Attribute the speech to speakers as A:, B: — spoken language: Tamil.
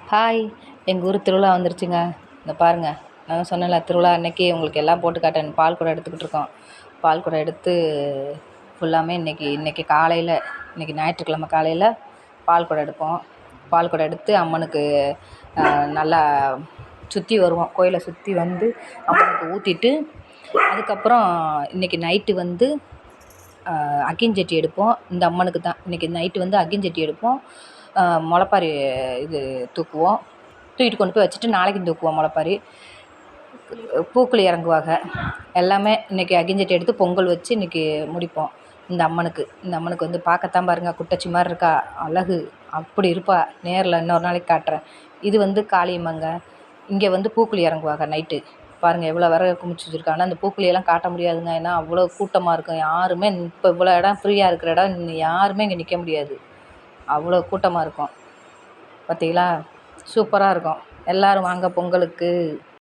A: ஹாய், எங்கள் ஊர் திருவிழா வந்துருச்சுங்க. இந்த பாருங்கள், நான் சொன்னேன்ல திருவிழா அன்னைக்கு உங்களுக்கு எல்லாம் போட்டு காட்டேன். பால் குடம் எடுத்துக்கிட்டு இருக்கோம். பால் குடம் எடுத்து ஃபுல்லாமே இன்றைக்கி காலையில், இன்றைக்கி ஞாயிற்றுக்கிழமை காலையில் பால் குடம் எடுப்போம். பால் குடம் எடுத்து அம்மனுக்கு நல்லா சுற்றி வருவோம். கோயிலை சுற்றி வந்து அம்மனுக்கு ஊற்றிட்டு, அதுக்கப்புறம் இன்றைக்கி நைட்டு வந்து அக்கிஞ்சட்டி எடுப்போம். இந்த அம்மனுக்கு தான் இன்றைக்கி நைட்டு வந்து அக்கிஞ்சட்டி எடுப்போம். முளைப்பாரி இது தூக்குவோம். தூக்கிட்டு கொண்டு போய் வச்சுட்டு நாளைக்கு தூக்குவோம் முளைப்பாரி. பூக்குழி இறங்குவாங்க. எல்லாமே இன்றைக்கி அக்கிஞ்சட்டி எடுத்து பொங்கல் வச்சு இன்றைக்கி முடிப்போம். இந்த அம்மனுக்கு வந்து பார்க்கத்தான் பாருங்கள், குட்டச்சி மாதிரி இருக்கா, அழகு, அப்படி இருப்பா. நேரில் இன்னொரு நாளைக்கு காட்டுறேன். இது வந்து காளியம்மங்க. இங்கே வந்து பூக்குழி இறங்குவாங்க நைட்டு. பாருங்கள் எவ்வளோ விறகு குமிச்சு வச்சுருக்காங்க. அந்த பூக்குழியெல்லாம் காட்ட முடியாதுங்க, ஏன்னா அவ்வளோ கூட்டமாக இருக்கும். யாருமே இப்போ இவ்வளோ இடம் ஃப்ரீயாக இருக்கிற இடம் யாருமே இங்கே நிற்க முடியாது, அவ்வளோ கூட்டமாக இருக்கும். பார்த்தீங்களா, சூப்பராக இருக்கும். எல்லோரும் வாங்க பொங்கலுக்கு.